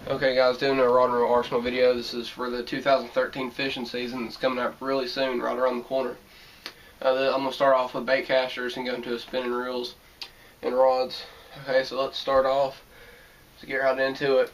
Okay guys, doing a Rod and Reel Arsenal video. This is for the 2013 fishing season. It's coming up really soon, right around the corner. I'm going to start off with bait casters and go into spinning reels and rods. Okay, so let's start off to get right into it.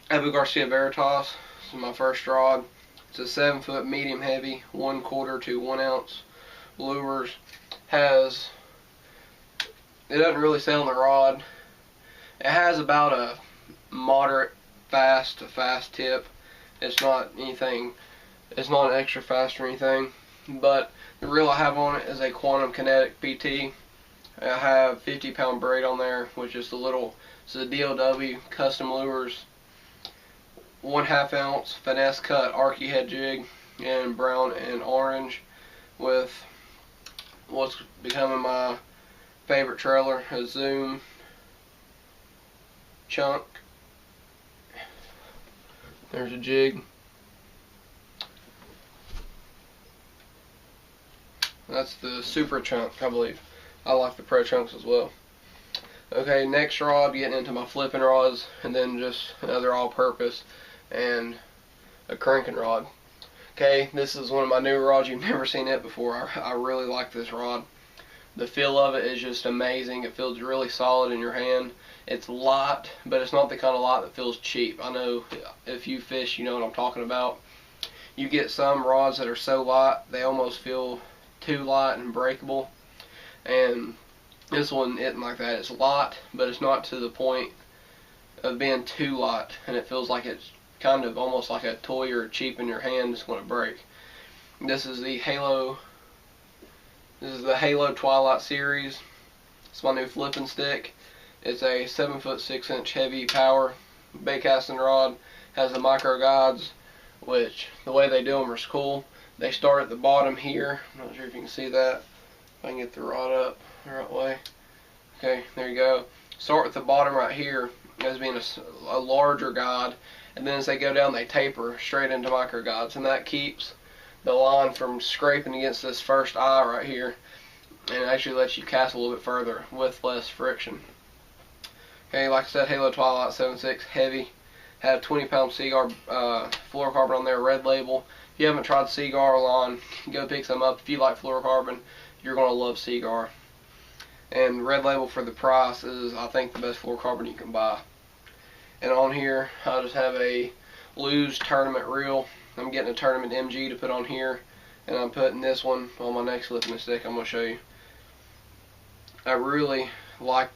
Abu Garcia Veritas. This is my first rod. It's a 7-foot medium heavy, 1/4 to 1 ounce lures. It doesn't really say on the rod. It has about a moderate fast to fast tip. It's not anything, it's not an extra fast or anything, but the reel I have on it is a Quantum Kinetic PT. I have 50-pound braid on there, which is it's a DOW Custom Lures 1/2 ounce finesse cut Arky head jig in brown and orange with what's becoming my favorite trailer, a Zoom chunk. There's a jig. That's the Super Chunk, I believe. I like the Pro Chunks as well. Okay, next rod, getting into my flipping rods, and then just another all-purpose and a cranking rod. Okay, this is one of my new rods. You've never seen it before. I really like this rod. The feel of it is just amazing. It feels really solid in your hand. It's light, but it's not the kind of light that feels cheap. I know if you fish, you know what I'm talking about. You get some rods that are so light, they almost feel too light and breakable. And this one isn't like that. It's light, but it's not to the point of being too light. And it feels like it's kind of almost like a toy or cheap in your hand that's going to break. This is the Halo Twilight series. It's my new flipping stick. It's a 7-foot 6-inch heavy power bait casting rod. Has the micro guides, which the way they do them is cool. They start at the bottom here. I'm not sure if you can see that. If I can get the rod up the right way. Okay, there you go. Start at the bottom right here as being a larger guide, and then as they go down, they taper straight into micro guides, and that keeps the line from scraping against this first eye right here, and it actually lets you cast a little bit further with less friction. Okay, like I said, Halo Twilight 7.6 heavy. Had 20-pound Seaguar fluorocarbon on there, red label. If you haven't tried Seaguar line, go pick some up. If you like fluorocarbon, you're going to love Seaguar. And red label for the price is, I think, the best fluorocarbon you can buy. And on here, I just have a Lew's tournament reel. I'm getting a tournament MG to put on here, and I'm putting this one on my next flipping stick. I'm going to show you. I really like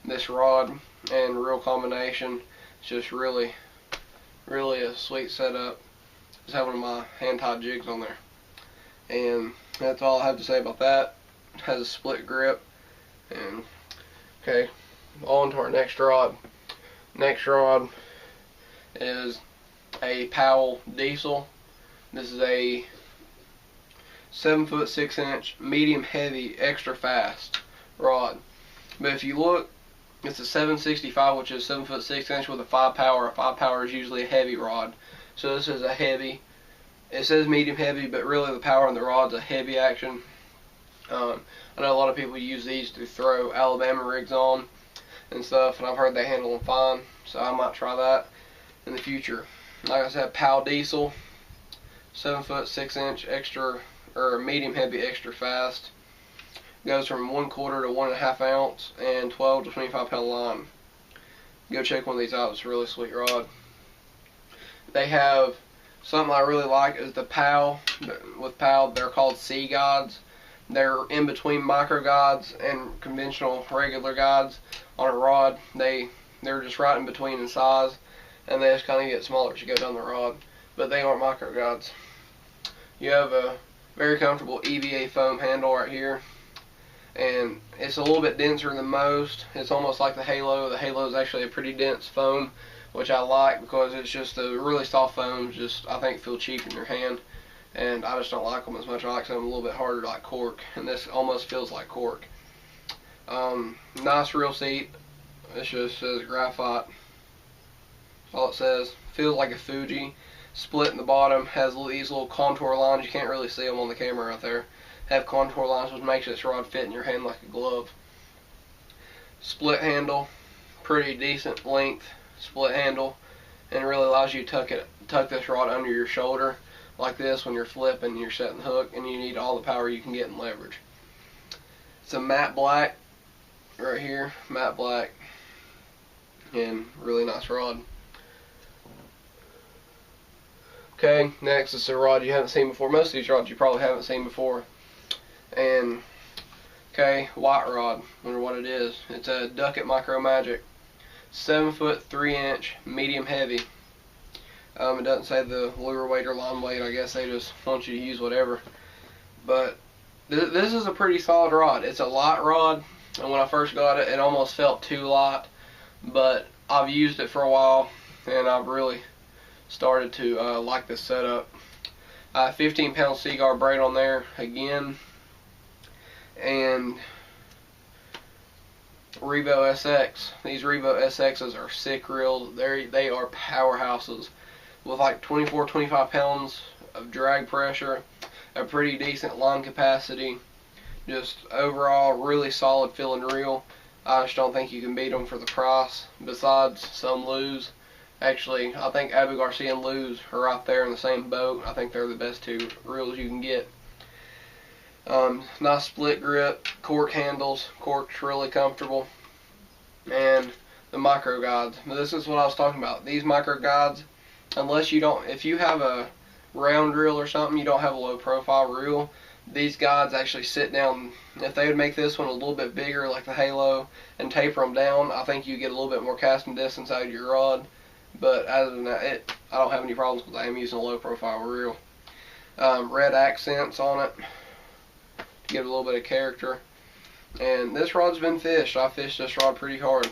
this rod and reel combination. It's just really a sweet setup. Just having my hand-tied jigs on there. And that's all I have to say about that. It has a split grip. And okay, on to our next rod. Next rod is a Powell Diesel. This is a 7-foot 6-inch medium heavy extra fast rod. But if you look, it's a 765, which is 7-foot 6-inch with a 5 power. A 5 power is usually a heavy rod. So this is a heavy. It says medium heavy, but really the power on the rod's a heavy action. I know a lot of people use these to throw Alabama rigs on and stuff, and I've heard they handle them fine, so I might try that in the future. Like I said, Powell Diesel, 7-foot 6-inch extra or medium heavy extra fast. Goes from 1/4 to 1.5 ounce and 12 to 25-pound line. Go check one of these out. It's a really sweet rod. They have something I really like is the Powell. With Powell, they're called C guides. They're in between micro guides and conventional regular guides on a rod. They're just right in between in size, and they just kind of get smaller as you go down the rod. But they aren't micro guides. You have a very comfortable EVA foam handle right here, and it's a little bit denser than most. It's almost like the Halo. The Halo is actually a pretty dense foam, which I like because it's just a really soft foam. Just I think feel cheap in your hand, and I just don't like them as much. I like something a little bit harder like cork, and this almost feels like cork. Nice reel seat. It just says graphite. That's all it says. Feels like a Fuji. Split in the bottom. Has these little contour lines. You can't really see them on the camera right there. Have contour lines, which makes this rod fit in your hand like a glove. Split handle. pretty decent length split handle, and it really allows you to tuck this rod under your shoulder like this when you're flipping and you're setting the hook, and you need all the power you can get in leverage. It's a matte black right here, matte black, and really nice rod. Okay, next is a rod you haven't seen before. Most of these rods you probably haven't seen before. And okay, white rod. Wonder what it is. It's a Duckett Micro Magic, 7 foot 3 inch, medium heavy. It doesn't say the lure weight or line weight. I guess they just want you to use whatever. But this is a pretty solid rod. It's a light rod, and when I first got it, it almost felt too light. But I've used it for a while, and I've really started to like this setup. 15-pound Seaguar braid on there again, and Revo SX. These Revo SXs are sick reels. They are powerhouses with like 24-25 pounds of drag pressure, a pretty decent line capacity, just overall really solid feeling reel. I just don't think you can beat them for the price, besides some Lew's. Actually, I think Abu Garcia and Lew's are right there in the same boat. I think they're the best two reels you can get. Nice split grip, cork handles, cork's really comfortable, and the micro guides. This is what I was talking about. These micro guides, unless you don't, if you have a round reel or something, you don't have a low profile reel, these guides actually sit down. If they would make this one a little bit bigger like the Halo and taper them down, I think you get a little bit more casting distance out of your rod. But other than that, I don't have any problems because I am using a low profile reel. Red accents on it to give it a little bit of character. And this rod's been fished. I fished this rod pretty hard.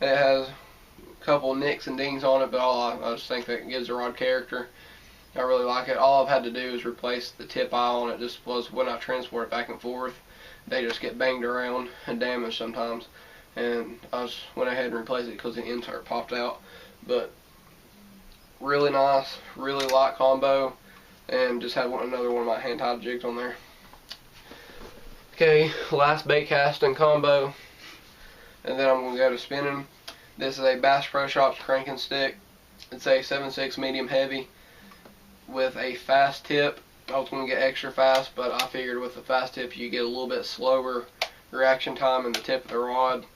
It has a couple nicks and dings on it, but I just think that gives the rod character. I really like it. All I've had to do is replace the tip eye on it. Just was when I transport it back and forth, they just get banged around and damaged sometimes. And I just went ahead and replaced it because the insert popped out. But really nice, really light combo, and just had another one of my hand-tied jigs on there. Okay, last bait casting combo, and then I'm going to go to spinning. This is a Bass Pro Shops cranking stick. It's a 7/6 medium heavy with a fast tip. I was going to get extra fast, but I figured with the fast tip you get a little bit slower reaction time in the tip of the rod,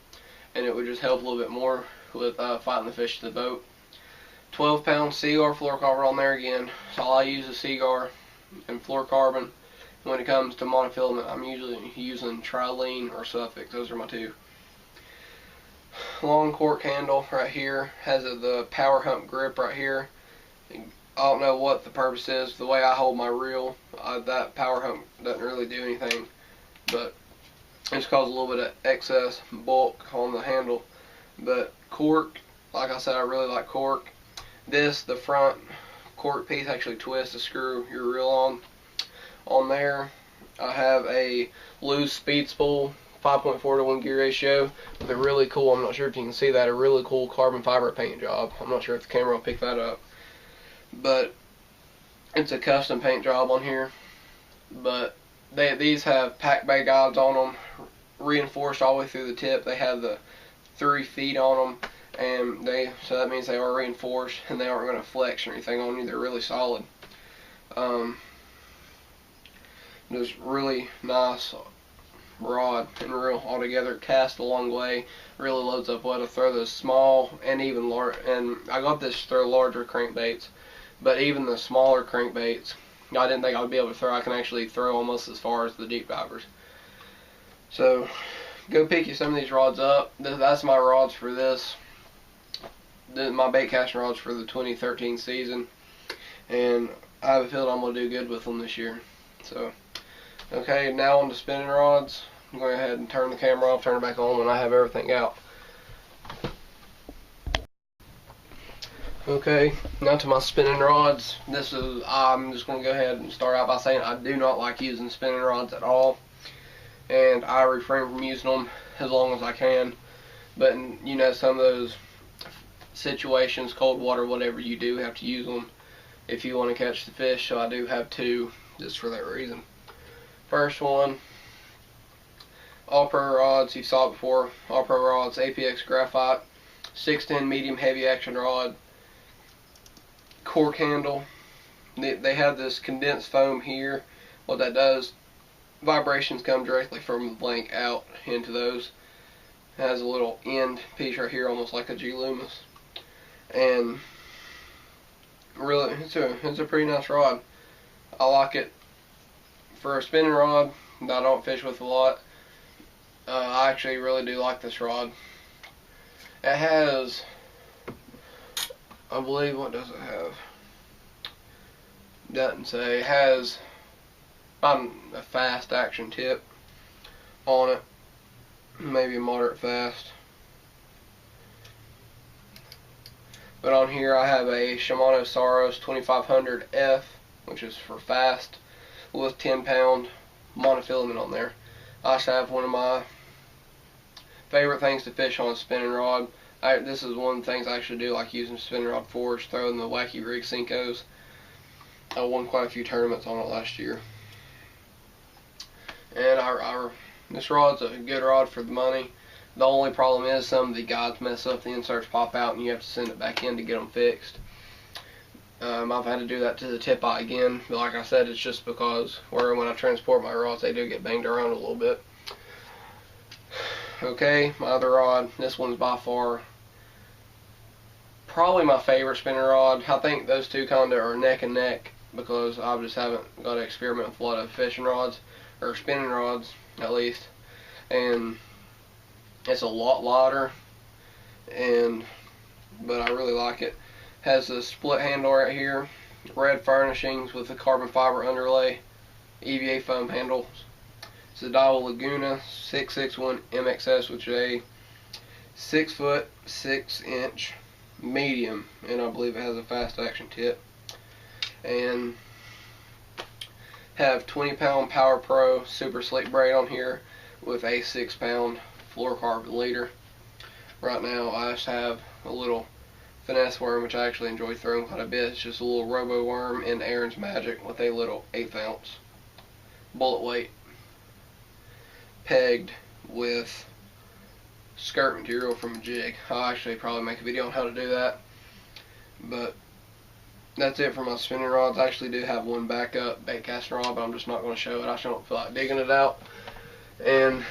and it would just help a little bit more with fighting the fish to the boat. 12-pound Seaguar fluorocarbon on there again. So all I use is Seaguar and fluorocarbon. When it comes to monofilament, I'm usually using Trilene or Suffolk. Those are my two. Long cork handle right here. Has the power hump grip right here. I don't know what the purpose is. The way I hold my reel, that power hump doesn't really do anything, but it's caused a little bit of excess bulk on the handle. But cork, like I said, I really like cork. The front cork piece actually twists to screw your reel on. On there, I have a Lew's Speed Spool 5.4 to 1 gear ratio with a really cool, I'm not sure if you can see that, a really cool carbon fiber paint job. I'm not sure if the camera will pick that up, but it's a custom paint job on here. But these have pack bay guides on them, reinforced all the way through the tip. They have the 3 feet on them, and so that means they are reinforced and they aren't going to flex or anything on you. They're really solid. Just really nice rod and reel altogether. Cast a long way, really loads up well to throw those small and even large. And I got this to throw larger crankbaits, but even the smaller crankbaits, I didn't think I would be able to throw. I can actually throw almost as far as the deep divers. So go pick you some of these rods up. That's my rods for this. My bait casting rods for the 2013 season, and I have a feeling I'm going to do good with them this year. So, okay, now on to spinning rods. I'm going to go ahead and turn the camera off, turn it back on when I have everything out. Okay, now to my spinning rods. I'm just going to go ahead and start out by saying I do not like using spinning rods at all, and I refrain from using them as long as I can. But you know, some of those situations, cold water, whatever, you do have to use them if you want to catch the fish. So I do have two just for that reason. First one, All Pro rods. You saw it before. All Pro rods, APX graphite. 610 medium heavy action rod, cork handle. They have this condensed foam here. What that does, vibrations come directly from the blank out into those. It has a little end piece right here, almost like a G Loomis, and really, it's a pretty nice rod. I like it for a spinning rod that I don't fish with a lot. I actually really do like this rod. It has, I believe, what does it have? Doesn't say. It has a fast action tip on it, maybe a moderate fast. But on here I have a Shimano Saros 2500F, which is for fast, with 10-pound monofilament on there. I also have one of my favorite things to fish on a spinning rod. This is one of the things I actually do like using a spinning rod for, is throwing the Wacky Rig Senkos. I won quite a few tournaments on it last year. And this rod's a good rod for the money. The only problem is some of the guides mess up, the inserts pop out, and you have to send it back in to get them fixed. I've had to do that to the tip eye again, but like I said, it's just because when I transport my rods, they do get banged around a little bit. Okay, my other rod, this one's by far probably my favorite spinning rod. I think those two kind of are neck and neck, because I just haven't got to experiment with a lot of fishing rods, or spinning rods at least, and it's a lot lighter, but I really like it. Has a split handle right here, red furnishings with a carbon fiber underlay, EVA foam handles. It's a Daiwa Laguna 661 MXS, which is a 6 foot 6 inch medium, and I believe it has a fast action tip. And have 20-pound Power Pro Super Slick braid on here with a 6-pound fluorocarbon leader. Right now I just have a little finesse worm, which I actually enjoy throwing quite a bit. It's just a little Robo Worm in Aaron's Magic with a little 1/8 ounce bullet weight, pegged with skirt material from a jig. I'll actually probably make a video on how to do that. But that's it for my spinning rods. I actually do have one backup bait casting rod, but I'm just not going to show it. I just don't feel like digging it out. And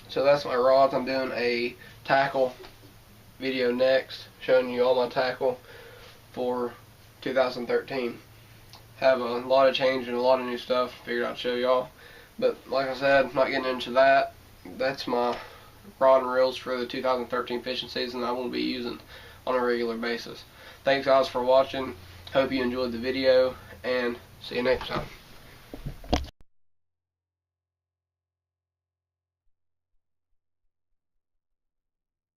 so that's my rods. I'm doing a tackle video next, showing you all my tackle for 2013. Have a lot of change and a lot of new stuff. Figured I'd show y'all. But like I said, I'm not getting into that. That's my rod and reels for the 2013 fishing season I will be using on a regular basis. Thanks guys for watching. Hope you enjoyed the video, and see you next time.